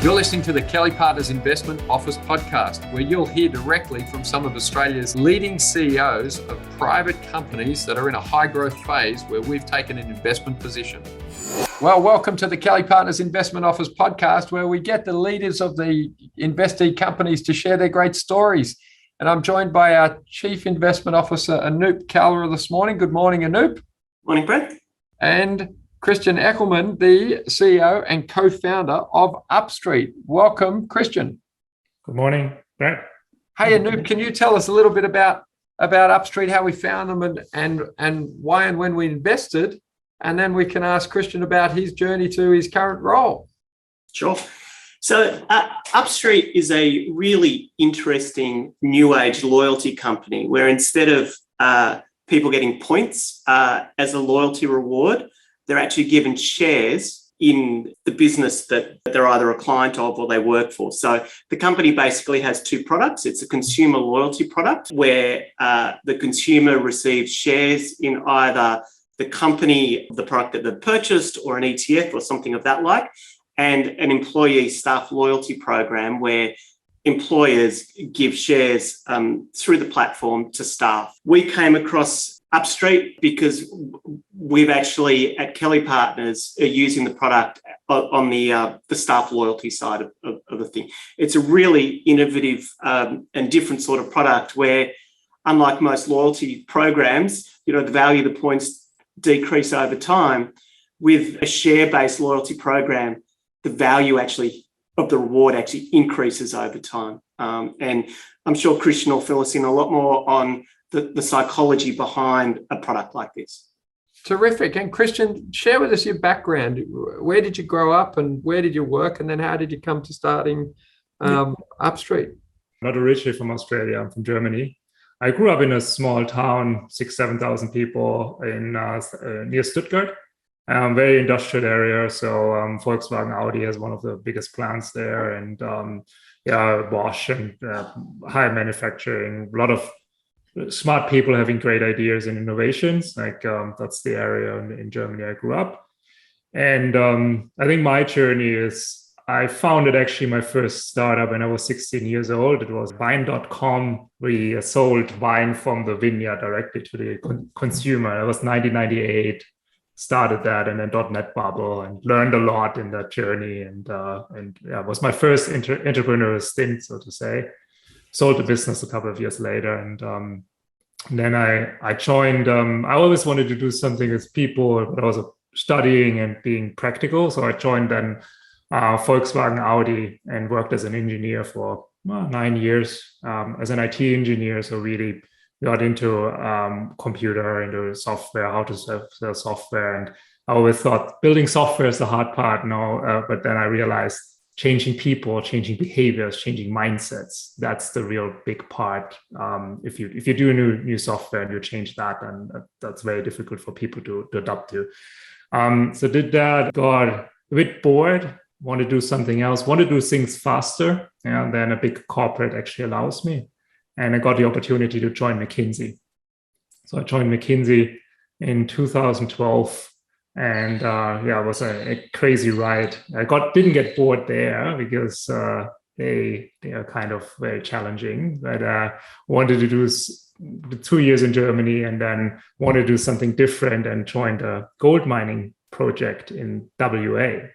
You're listening to the Kelly+Partners Investment Office Podcast, where you'll hear directly from some of Australia's leading CEOs of private companies that are in a high growth phase where we've taken an investment position. Well, welcome to the Kelly+Partners Investment Office Podcast, where we get the leaders of the investee companies to share their great stories. And I'm joined by our Chief Investment Officer, Anoop Kalra, this morning. Good morning, Anoop. Morning, Brett. And Christian Eckelmann, the CEO and co-founder of Upstreet. Welcome, Christian. Good morning, Brett. Hey, Anoop, can you tell us a little bit about Upstreet, how we found them and why and when we invested? And then we can ask Christian about his journey to his current role. Sure. So Upstreet is a really interesting new age loyalty company where instead of people getting points as a loyalty reward, they're actually given shares in the business that they're either a client of or they work for. So the company basically has two products. It's a consumer loyalty product where the consumer receives shares in either the company, the product that they've purchased, or an ETF or something of that like, and an employee staff loyalty program where employers give shares through the platform to staff. We came across Upstreet because we've actually at Kelly+Partners are using the product on the staff loyalty side of the thing. It's a really innovative and different sort of product where, unlike most loyalty programs, the value of the points decrease over time. With a share-based loyalty program, the value actually of the reward actually increases over time. And I'm sure Christian will fill us in a lot more on the psychology behind a product like this. Terrific. And Christian, share with us your background. Where did you grow up and where did you work? And then how did you come to starting Upstreet? Not originally from Australia, I'm from Germany. I grew up in a small town, 7,000 people in near Stuttgart. Very industrial area. So Volkswagen Audi has one of the biggest plants there, and Bosch and high manufacturing, a lot of smart people having great ideas and innovations. That's the area in Germany I grew up. And I think my journey is, I founded actually my first startup when I was 16 years old. It was wine.com. We sold wine from the vineyard directly to the consumer. It was 1998. Started that, and then .NET bubble, and learned a lot in that journey. And it was my first entrepreneurial stint, so to say. Sold the business a couple of years later, and then I joined. I always wanted to do something with people, but also studying and being practical. So I joined then Volkswagen Audi and worked as an engineer for 9 years as an IT engineer. So really got into computer, into software, how to sell software. And I always thought building software is the hard part. No, but then I realized changing people, changing behaviors, changing mindsets, that's the real big part. If you do new software and you change that, then that's very difficult for people to adapt to. So did that, got a bit bored, want to do something else, want to do things faster. And then a big corporate actually allows me. And I got the opportunity to join McKinsey. So I joined McKinsey in 2012. And it was a crazy ride. I didn't get bored there because they are kind of very challenging. But wanted to do 2 years in Germany and then wanted to do something different and joined a gold mining project in WA.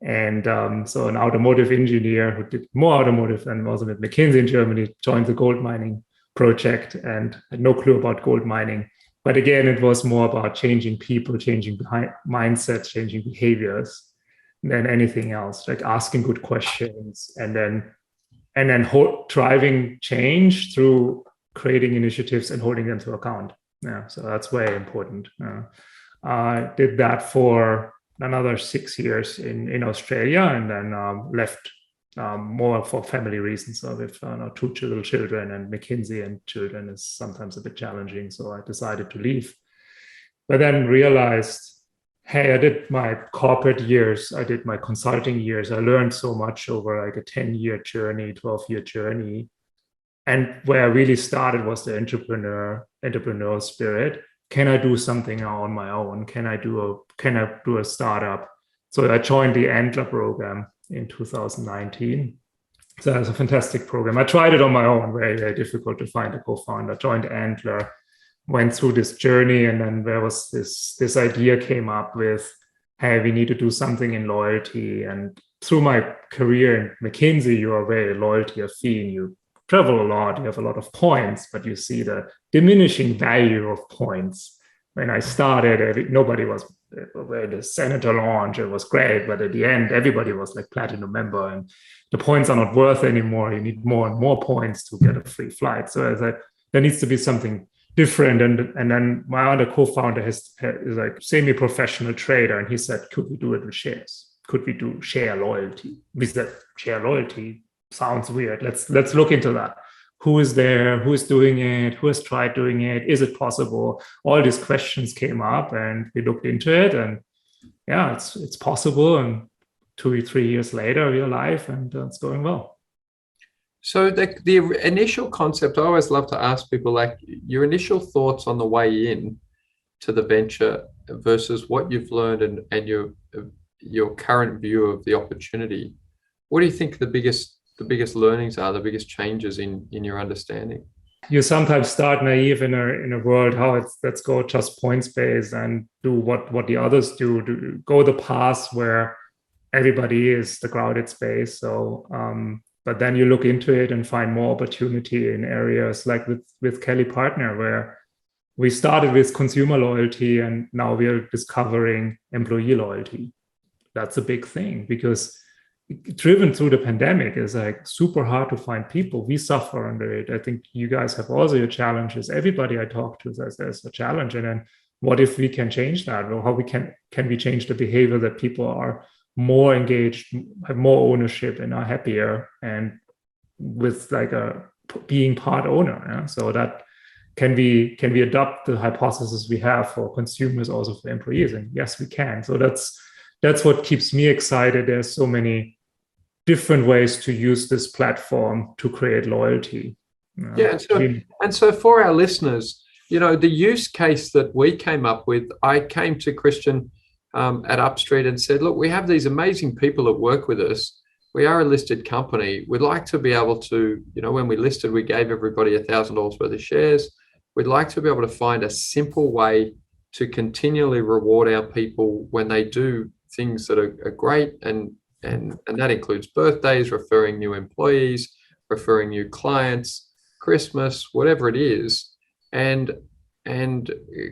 And so an automotive engineer who did more automotive and was at McKinsey in Germany joined the gold mining project and had no clue about gold mining. But again, it was more about changing people, changing mindsets, changing behaviors than anything else, like asking good questions and then driving change through creating initiatives and holding them to account. Yeah, so that's very important. I did that for another 6 years in Australia, and then left more for family reasons. So with 2 little children, and McKinsey and children is sometimes a bit challenging. So I decided to leave, but then realized, hey, I did my corporate years, I did my consulting years. I learned so much over like a 10-year journey, 12-year journey. And where I really started was the entrepreneurial spirit. Can I do something on my own? Can I do a startup? So I joined the Antler program in 2019. So it's a fantastic program. I tried it on my own, very, very difficult to find a co-founder, joined Antler, went through this journey, and then there was this idea came up with, hey, we need to do something in loyalty. And through my career in McKinsey, you are very loyalty affine. You travel a lot, you have a lot of points, but you see the diminishing value of points. When I started, nobody was the senator launch. It was great, but at the end, everybody was like platinum member, and the points are not worth anymore. You need more and more points to get a free flight. So I said, there needs to be something different. And then my other co-founder is like semi-professional trader, and he said, could we do it with shares? Could we do share loyalty? We said, share loyalty sounds weird. Let's look into that. Who is there? Who is doing it? Who has tried doing it? Is it possible? All these questions came up, and we looked into it, and yeah, it's possible. And 2 or 3 years later, we're live, and it's going well. So the initial concept, I always love to ask people, like, your initial thoughts on the way in to the venture versus what you've learned and your current view of the opportunity. What do you think the biggest learnings are, the biggest changes in your understanding? You sometimes start naive in a world how it's, let's go just points based and do what the others do, go the path where everybody is the crowded space. So but then you look into it and find more opportunity in areas like with Kelly+Partner, where we started with consumer loyalty and now we are discovering employee loyalty. That's a big thing, because driven through the pandemic is like super hard to find people. We suffer under it. I think you guys have also your challenges. Everybody I talk to says there's a challenge. And then what if we can change that? Or how can we change the behavior that people are more engaged, have more ownership, and are happier, and with like a being part owner. Yeah? So that can we adopt the hypothesis we have for consumers also for employees? And yes, we can. So that's what keeps me excited. There's so many different ways to use this platform to create loyalty. Yeah, and so for our listeners, the use case that we came up with, I came to Christian at Upstreet and said, look, we have these amazing people that work with us. We are a listed company. We'd like to be able to, when we listed, we gave everybody $1,000 worth of shares. We'd like to be able to find a simple way to continually reward our people when they do things that are great, and that includes birthdays, referring new employees, referring new clients, Christmas, whatever it is. And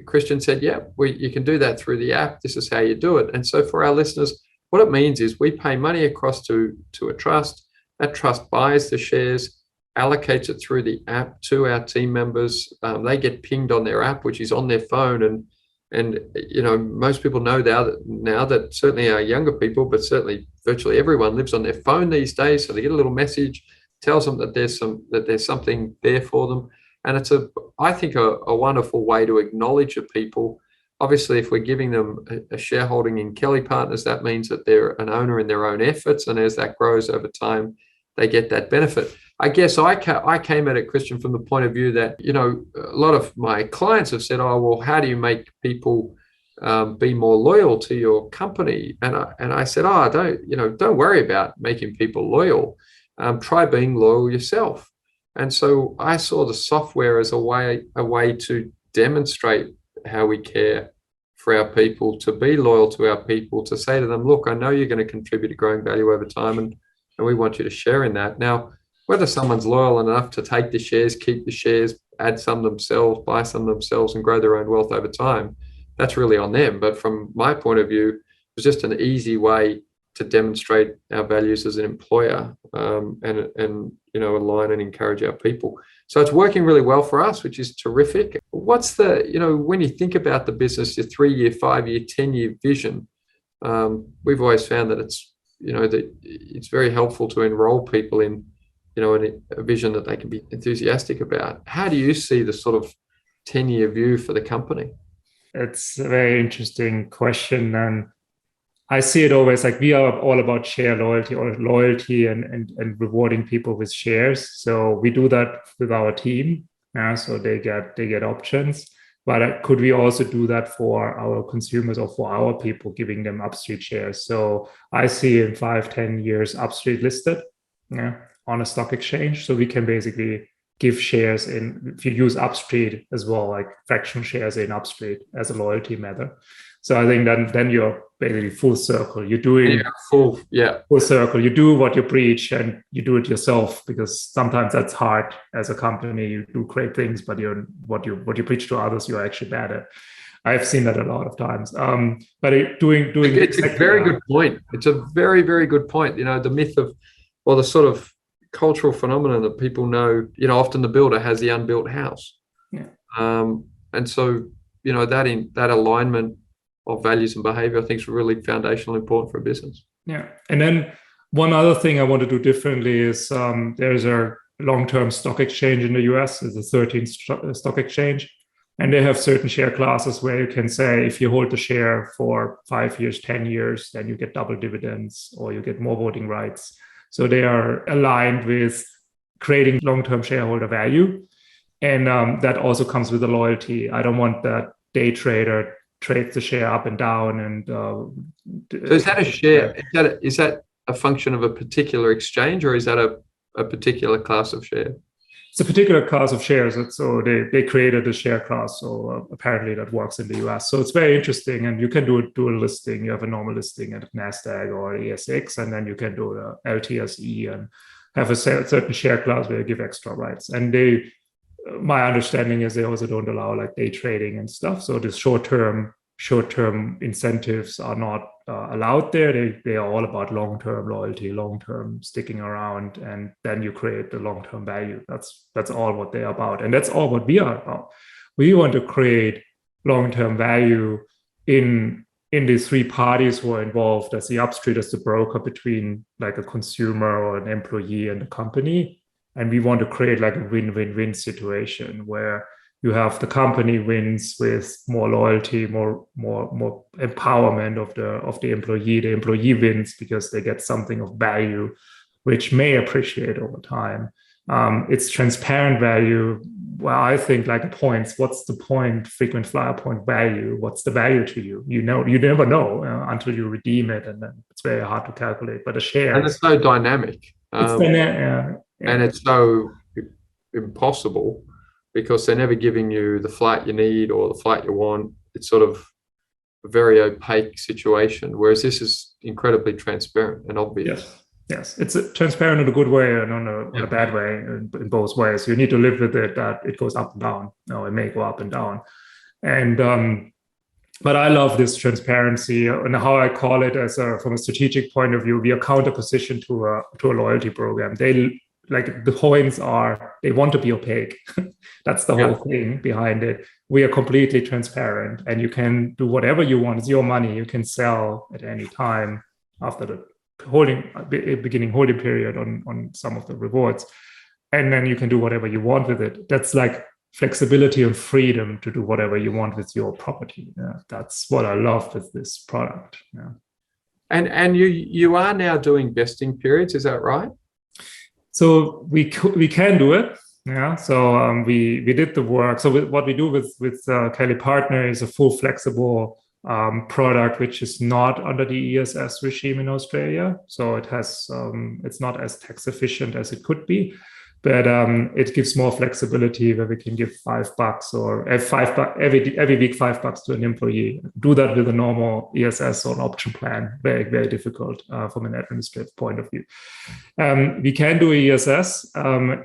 Christian said, yeah, you can do that through the app. This is how you do it. And so for our listeners, what it means is we pay money across to a trust. That trust buys the shares, allocates it through the app to our team members. They get pinged on their app, which is on their phone. And most people know now that certainly our younger people, but certainly virtually everyone lives on their phone these days. So they get a little message, tells them that there's something there for them. And it's I think a wonderful way to acknowledge the people. Obviously, if we're giving them a shareholding in Kelly+Partners, that means that they're an owner in their own efforts. And as that grows over time, they get that benefit. I guess I came at it, Christian, from the point of view that, a lot of my clients have said, oh, well, how do you make people be more loyal to your company? And I said, oh, don't worry about making people loyal. Try being loyal yourself. And so I saw the software as a way to demonstrate how we care for our people, to be loyal to our people, to say to them, look, I know you're going to contribute to growing value over time, and we want you to share in that. Now, whether someone's loyal enough to take the shares, keep the shares, add some themselves, buy some themselves, and grow their own wealth over time, that's really on them. But from my point of view, it was just an easy way to demonstrate our values as an employer, and align and encourage our people. So it's working really well for us, which is terrific. What's when you think about the business, your 3-year, 5-year, 10-year vision, we've always found that it's, that it's very helpful to enroll people in, in a vision that they can be enthusiastic about. How do you see the sort of 10-year view for the company? It's a very interesting question. And I see it always like we are all about share loyalty, or loyalty and rewarding people with shares. So we do that with our team. So they get options. But could we also do that for our consumers or for our people, giving them Upstreet shares? So I see in 5-10 years Upstreet listed on a stock exchange. So we can basically give shares in, if you use Upstreet as well, like fractional shares in Upstreet as a loyalty matter. So I think then you're basically full circle. You're doing full circle. You do what you preach and you do it yourself, because sometimes that's hard as a company. You do great things, but what you preach to others, you're actually bad at. I've seen that a lot of times. But doing it's a very good point. It's a very, very good point. The myth of, or the sort of cultural phenomenon that people know, often the builder has the unbuilt house. Yeah. And so, that alignment of values and behavior, I think, is really foundational important for a business. Yeah. And then one other thing I want to do differently is there's a long-term stock exchange in the US. It's the 13th stock exchange. And they have certain share classes where you can say, if you hold the share for 5 years, 10 years, then you get double dividends or you get more voting rights. So they are aligned with creating long-term shareholder value. And that also comes with the loyalty. I don't want that day trader trades the share up and down. And so is that a share? Is that a function of a particular exchange, or is that a particular class of share? It's a particular class of shares. So they created a share class. So apparently that works in the US. So it's very interesting. And you can do a dual listing. You have a normal listing at NASDAQ or ESX, and then you can do a LTSE and have a certain share class where you give extra rights. And my understanding is they also don't allow like day trading and stuff. So the short-term incentives are not allowed there. They are all about long-term loyalty, long-term sticking around, and then you create the long-term value. That's all what they're about, and that's all what we are about. We want to create long-term value in these three parties who are involved, as the Upstreet, as the broker between like a consumer or an employee and the company. And we want to create like a win-win-win situation where you have the company wins with more loyalty, more empowerment of the employee. The employee wins because they get something of value, which may appreciate over time. It's transparent value. Well, I think like points. What's the point? Frequent flyer point value. What's the value to you? You never know until you redeem it, and then it's very hard to calculate. But a share, and it's so dynamic. And it's so impossible because they're never giving you the flight you need or the flight you want. It's sort of a very opaque situation, whereas this is incredibly transparent and obvious. Yes. It's transparent in a good way and on a bad way in both ways. You need to live with it that it goes up and down. No, it may go up and down. And but I love this transparency, and how I call it from a strategic point of view, we are counterposition to a loyalty program. Like the points are, they want to be opaque. That's the whole thing behind it. We are completely transparent, and you can do whatever you want. It's your money. You can sell at any time after the beginning holding period on some of the rewards. And then you can do whatever you want with it. That's like flexibility and freedom to do whatever you want with your property. That's what I love with this product. And you are now doing vesting periods, is that right? So we can do it. So we did the work. So what we do with Kelly+Partners is a full flexible product, which is not under the ESS regime in Australia. So it has it's not as tax efficient as it could be, but it gives more flexibility where we can give $5 or every week $5 to an employee. Do that with a normal ESS or an option plan. Very, very difficult from an administrative point of view. We can do ESS.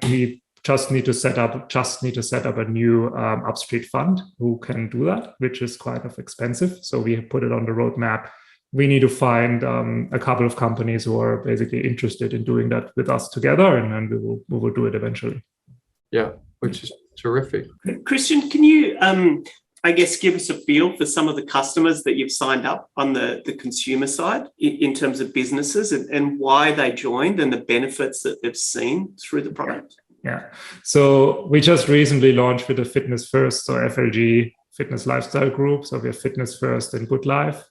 We just need to set up a new Upstreet fund who can do that, which is quite expensive. So we put it on the roadmap. We need to find a couple of companies who are basically interested in doing that with us together, and then we will do it eventually. Yeah, which is terrific. Christian, can you, I guess, give us a feel for some of the customers that you've signed up on the consumer side in terms of businesses and why they joined and the benefits that they've seen through the product? Yeah. So we just recently launched with the Fitness First, so FLG, Fitness Lifestyle Group. So we have Fitness First and Good Life.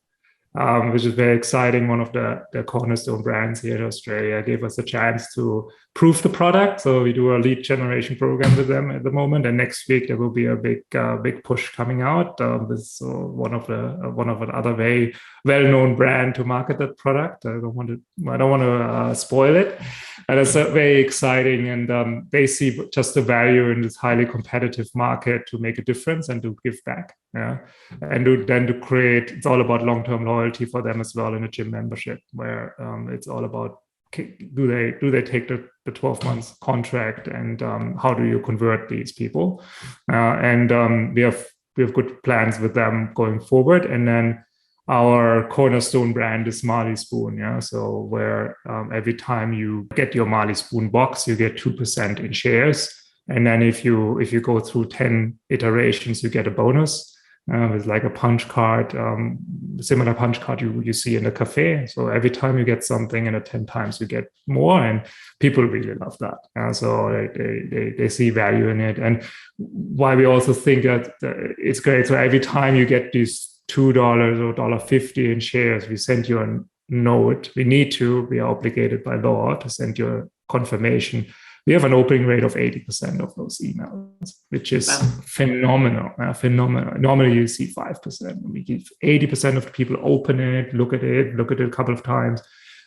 which is very exciting. One of the cornerstone brands here in Australia gave us a chance to prove the product. So we do a lead generation program with them at the moment, and next week there will be a big push coming out with one of the other very well-known brand to market that product. I don't want to spoil it, and it's very exciting. And they see just the value in this highly competitive market to make a difference and to give back. Yeah, and to create. It's all about long-term loyalty for them as well in a gym membership, where it's all about do they take the 12 months contract, and how do you convert these people? And we have good plans with them going forward. And then our cornerstone brand is Marley Spoon. Yeah, so where every time you get your Marley Spoon box, you get 2% in shares, and then if you go through 10 iterations, you get a bonus. It's like a punch card, similar punch card you see in a cafe. So every time you get something, and at 10 times you get more, and people really love that. So they see value in it, and why we also think that it's great. So every time you get these $2 or $1.50 in shares, we send you a note. We are obligated by law to send you a confirmation. We have an opening rate of 80% of those emails, which is phenomenal. Normally you see 5%. We give 80% of the people open it, look at it a couple of times.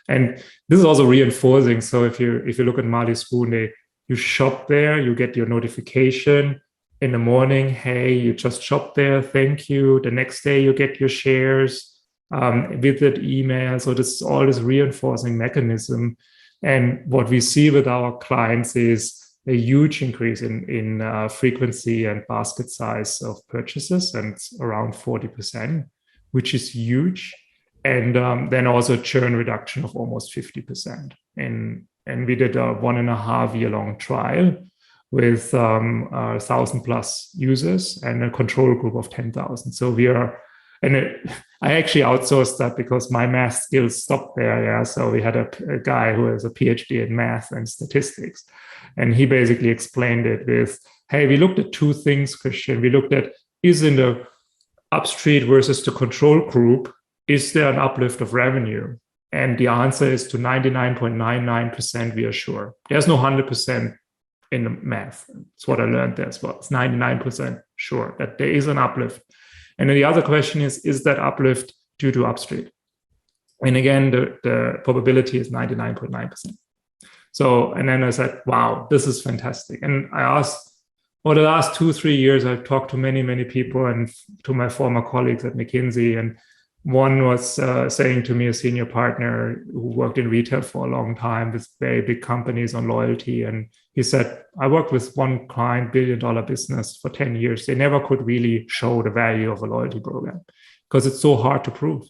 And this is also reinforcing. So if you look at Marley Spoon, you shop there, you get your notification in the morning. Hey, you just shopped there. Thank you. The next day you get your shares with that email. So this is all this reinforcing mechanism. And what we see with our clients is a huge increase in frequency and basket size of purchases, and it's around 40%, which is huge. And then also churn reduction of almost 50%. And we did a 1.5 year long trial with 1,000 plus users and a control group of 10,000. So I actually outsourced that because my math skills stopped there. Yeah, so we had a guy who has a PhD in math and statistics, and he basically explained it with, "Hey, we looked at two things, Christian. We looked at, is in the Upstreet versus the control group, is there an uplift of revenue? And the answer is to 99.99%. We are sure. There's no 100% in the math. That's what I learned there as well. It's 99% sure that there is an uplift." And then the other question is that uplift due to Upstreet? And again, the probability is 99.9%. So, and then I said, wow, this is fantastic. And I asked, over the last 2-3 years, I've talked to many, many people and to my former colleagues at McKinsey. And one was saying to me, a senior partner who worked in retail for a long time with very big companies on loyalty. And he said, I worked with one client, $1 billion business for 10 years. They never could really show the value of a loyalty program because it's so hard to prove.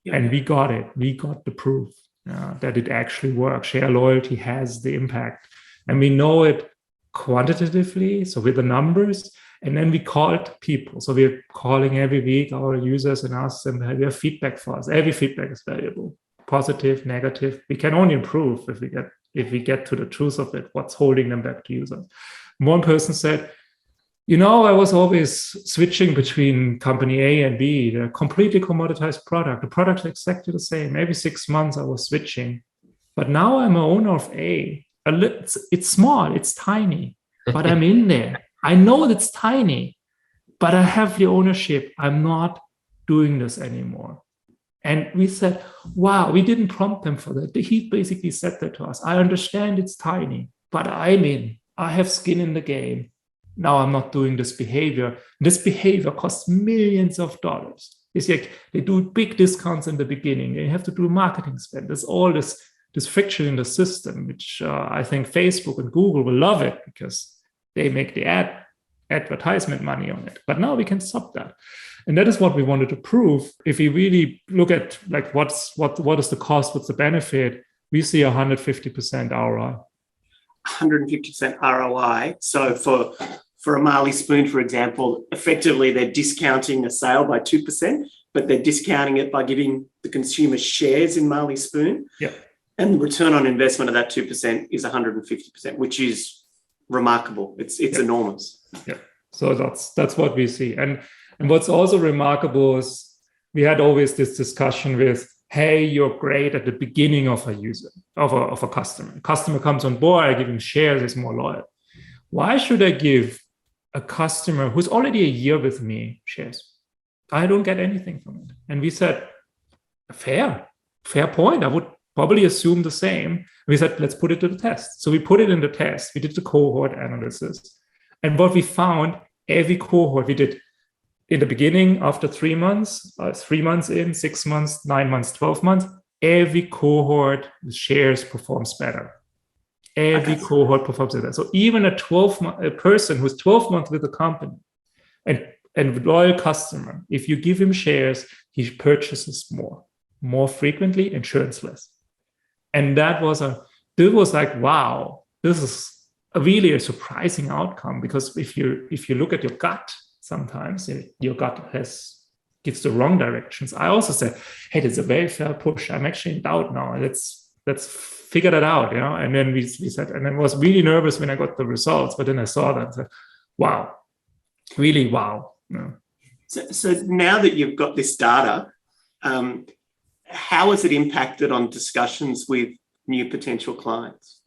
Yeah. And we got it. We got the proof that it actually works. Share loyalty has the impact. And we know it quantitatively, so with the numbers. And then we called people. So we're calling every week our users and ask them, have you have feedback for us? Every feedback is valuable, positive, negative. We can only improve if we get to the truth of it, what's holding them back to users. One person said, I was always switching between company A and B. They're a completely commoditized product. The product is exactly the same. Every 6 months I was switching. But now I'm an owner of A. It's small, it's tiny, but I'm in there. I know it's tiny, but I have the ownership. I'm not doing this anymore. And we said, wow, we didn't prompt them for that. He basically said that to us. I understand it's tiny, but I'm in. I have skin in the game. Now I'm not doing this behavior. This behavior costs millions of dollars. It's like they do big discounts in the beginning. They have to do marketing spend. There's all this friction in the system, which I think Facebook and Google will love it because they make the advertisement money on it. But now we can stop that. And that is what we wanted to prove. If we really look at like what is the cost, what's the benefit, we see 150% ROI. 150% ROI. So for a Marley Spoon, for example, effectively they're discounting a sale by 2%, but they're discounting it by giving the consumer shares in Marley Spoon. Yeah. And the return on investment of that 2% is 150%, which is remarkable. It's enormous. Yeah. So that's what we see. And what's also remarkable is we had always this discussion with, hey, you're great at the beginning of a user, of a customer. Customer comes on board, I give him shares, he's more loyal. Why should I give a customer who's already a year with me shares? I don't get anything from it. And we said, fair point. I would probably assume the same. We said, let's put it to the test. So we put it in the test. We did the cohort analysis. And what we found, every cohort we did in the beginning, after 3 months, 3 months in, 6 months, 9 months, 12 months, every cohort with shares performs better. Every cohort performs better. So even a person who's 12 months with the company and loyal customer, if you give him shares, he purchases more frequently, and churns less. And that was like, wow, this is really a surprising outcome, because if you look at your gut, sometimes your gut gives the wrong directions. I also said, hey, it's a very fair push. I'm actually in doubt now. Let's figure that out, And then we said, and I was really nervous when I got the results, but then I saw that and said, wow, really wow. So now that you've got this data, how has it impacted on discussions with new potential clients?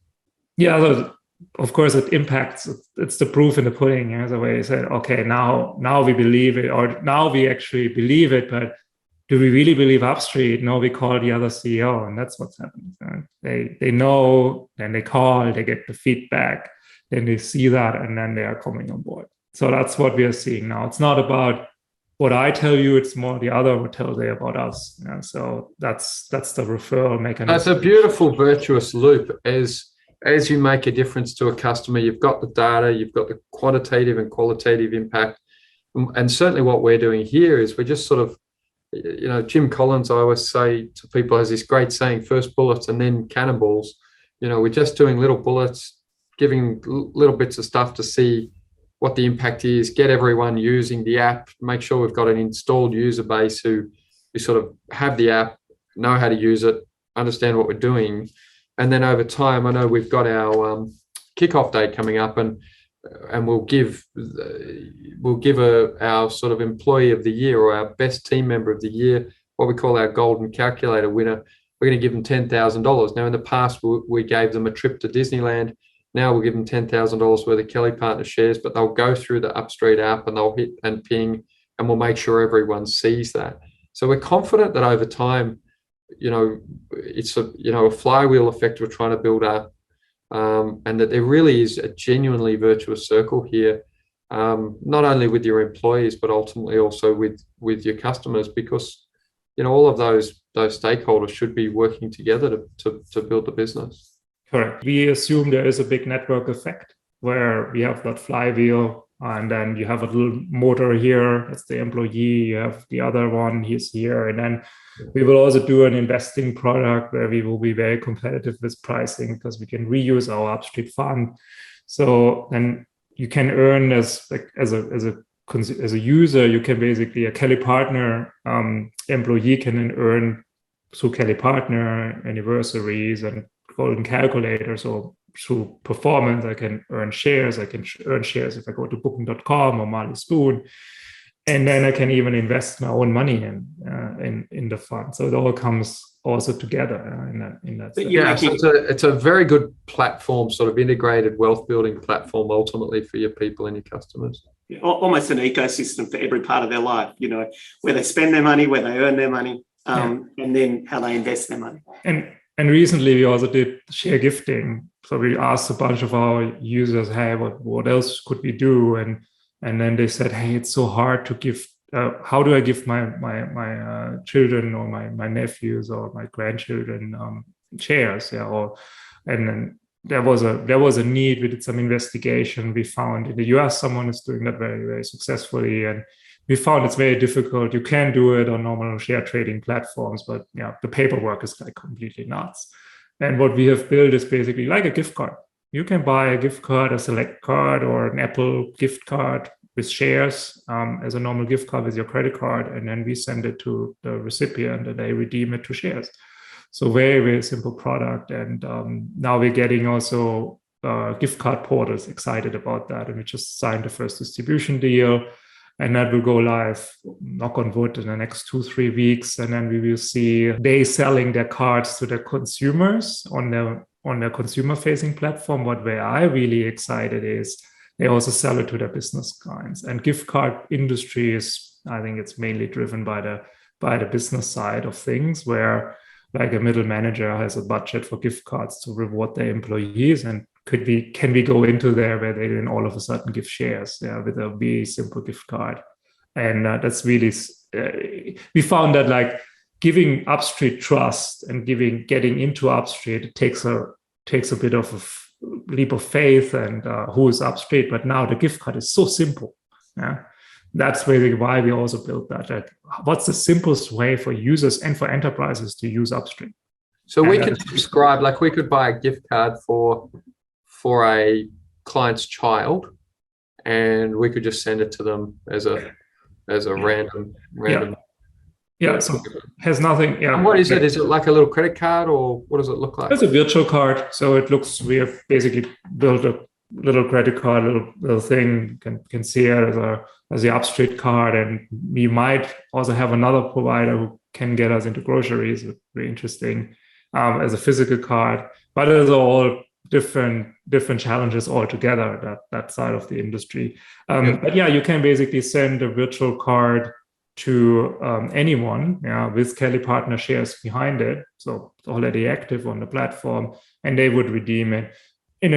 Yeah, so of course it impacts. It's the proof in the pudding. As a way, I said, okay, now we believe it, or now we actually believe it, but do we really believe Upstreet? No, we call the other CEO, and that's what's happening. They know, then they call, they get the feedback, then they see that, and then they are coming on board. So that's what we are seeing now. It's not about what I tell you, it's more the other what tell they about us. So that's the referral mechanism. That's a beautiful virtuous loop. As you make a difference to a customer, you've got the data, you've got the quantitative and qualitative impact. And certainly what we're doing here is we're just sort of, Jim Collins, I always say to people, has this great saying, first bullets and then cannonballs. We're just doing little bullets, giving little bits of stuff to see what the impact is, get everyone using the app, make sure we've got an installed user base who sort of have the app, know how to use it, understand what we're doing. And then over time, I know we've got our kickoff date coming up, and we'll give our sort of employee of the year, or our best team member of the year, what we call our golden calculator winner. We're going to give them $10,000. Now, in the past, we gave them a trip to Disneyland. Now we'll give them $10,000 worth of Kelly+Partners shares, but they'll go through the Upstreet app and they'll hit and ping, and we'll make sure everyone sees that. So we're confident that over time, it's a flywheel effect we're trying to build up, and that there really is a genuinely virtuous circle here, not only with your employees, but ultimately also with your customers, because all of those stakeholders should be working together to build the business. Correct. We assume there is a big network effect where we have that flywheel, and then you have a little motor here. That's the employee. You have the other one. He's here. And then we will also do an investing product where we will be very competitive with pricing, because we can reuse our Upstreet fund. So then you can earn as a user, you can basically, a Kelly+Partner employee can then earn through Kelly+Partner anniversaries and golden calculator. So through performance, I can earn shares. I can earn shares if I go to booking.com or Marley Spoon. And then I can even invest my own money in the fund. So it all comes also together in that sense. Yeah, so it's a very good platform, sort of integrated wealth building platform ultimately for your people and your customers. Yeah, almost an ecosystem for every part of their life, where they spend their money, where they earn their money, and then how they invest their money. And recently we also did share gifting. So we asked a bunch of our users, hey, what else could we do? And then they said, hey, it's so hard to give. How do I give my children or my nephews or my grandchildren shares? Yeah. And then there was a need. We did some investigation. We found in the US someone is doing that very, very successfully, and we found it's very difficult. You can do it on normal share trading platforms, but the paperwork is like completely nuts. And what we have built is basically like a gift card. You can buy a gift card, a Select card, or an Apple gift card with shares as a normal gift card with your credit card, and then we send it to the recipient and they redeem it to shares. So very, very simple product. And now we're getting also gift card portals excited about that. And we just signed the first distribution deal. And that will go live, knock on wood, in the next 2-3 weeks. And then we will see they selling their cards to their consumers on their consumer-facing platform. What where I'm really excited is they also sell it to their business clients. And gift card industry is, I think it's mainly driven by the business side of things, where like a middle manager has a budget for gift cards to reward their employees, and can we go into there where they then all of a sudden give shares with a very simple gift card. And that's really we found that like giving Upstreet trust and getting into Upstreet takes a bit of a leap of faith, and who is Upstreet, but now the gift card is so simple. That's basically why we also built that. Like, what's the simplest way for users and for enterprises to use Upstreet? So we could subscribe, like we could buy a gift card for a client's child, and we could just send it to them as a random. Yeah, so has nothing. Yeah. And what is it? Is it like a little credit card, or what does it look like? It's a virtual card. So we have basically built a little credit card, little thing. You can see it as the Upstreet card, and we might also have another provider who can get us into groceries. It's very interesting as a physical card, but it's all different challenges altogether, that side of the industry. But yeah, you can basically send a virtual card to anyone with Kelly+Partners shares behind it, so it's already active on the platform, and they would redeem it. In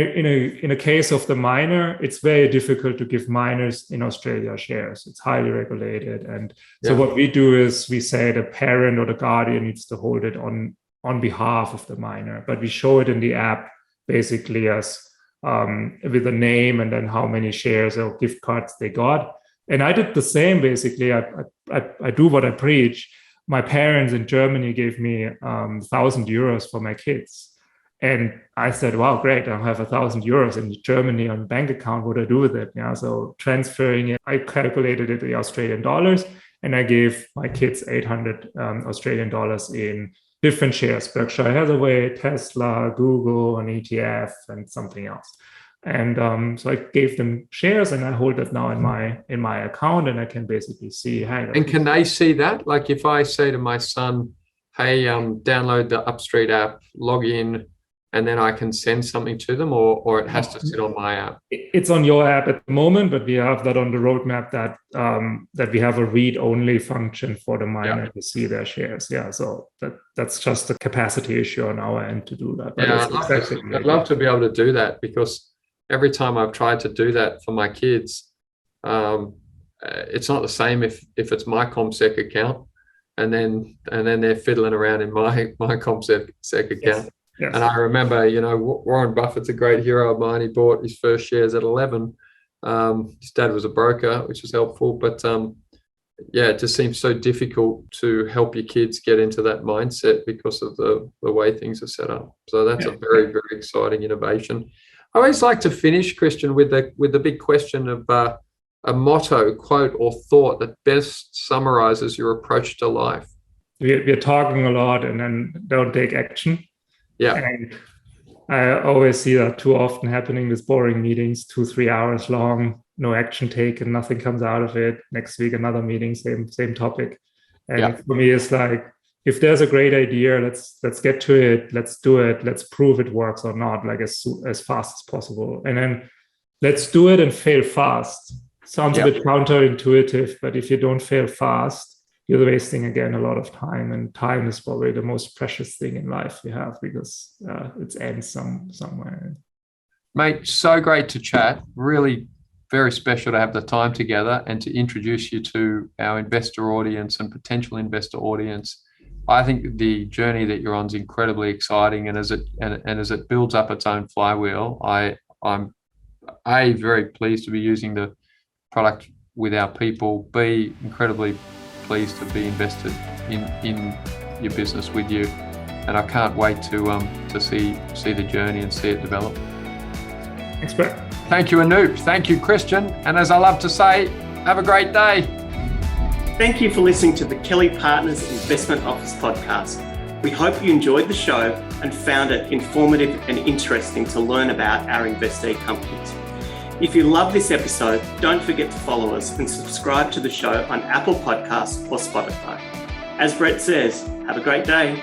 a case of the minor, it's very difficult to give minors in Australia shares. It's highly regulated, and so what we do is we say the parent or the guardian needs to hold it on behalf of the minor, but we show it in the app basically as with a name and then how many shares or gift cards they got. And I did the same, basically. I do what I preach. My parents in Germany gave me 1,000 euros for my kids. And I said, wow, great, I'll have 1,000 euros in Germany on bank account. What do I do with it? So transferring it, I calculated it in Australian dollars, and I gave my kids 800 Australian dollars in different shares: Berkshire Hathaway, Tesla, Google, an ETF, and something else. And so I gave them shares, and I hold it now in my account, and I can basically see. And can they see that? Like if I say to my son, "Hey, download the Upstreet app, log in," and then I can send something to them, or it has to sit on my app? It's on your app at the moment, but we have that on the roadmap that we have a read-only function for the miner to see their shares. So that's just a capacity issue on our end to do that. But I'd love to be able to do that, because every time I've tried to do that for my kids, it's not the same if it's my CommSec account, and then they're fiddling around in my CommSec account. Yes. And I remember, Warren Buffett's a great hero of mine. He bought his first shares at 11. His dad was a broker, which was helpful. But it just seems so difficult to help your kids get into that mindset because of the way things are set up. So that's a very, very exciting innovation. I always like to finish, Christian, with the big question of a motto, quote, or thought that best summarizes your approach to life. We're talking a lot and then don't take action. Yeah. And I always see that too often happening with boring meetings, 2-3 hours long, no action taken, nothing comes out of it. Next week, another meeting, same topic. And for me, it's like, if there's a great idea, let's get to it, let's do it, let's prove it works or not, like as fast as possible. And then let's do it and fail fast. Sounds a bit counterintuitive, but if you don't fail fast, you're wasting, again, a lot of time. And time is probably the most precious thing in life we have, because it ends somewhere. Mate, so great to chat. Really very special to have the time together and to introduce you to our investor audience and potential investor audience. I think the journey that you're on is incredibly exciting, and as it builds up its own flywheel, I'm very pleased to be using the product with our people. B, incredibly pleased to be invested in your business with you, and I can't wait to see the journey and see it develop. Thanks, Brett. Thank you, Anoop. Thank you, Christian. And as I love to say, have a great day. Thank you for listening to the Kelly+Partners Investment Office Podcast. We hope you enjoyed the show and found it informative and interesting to learn about our investee companies. If you love this episode, don't forget to follow us and subscribe to the show on Apple Podcasts or Spotify. As Brett says, have a great day.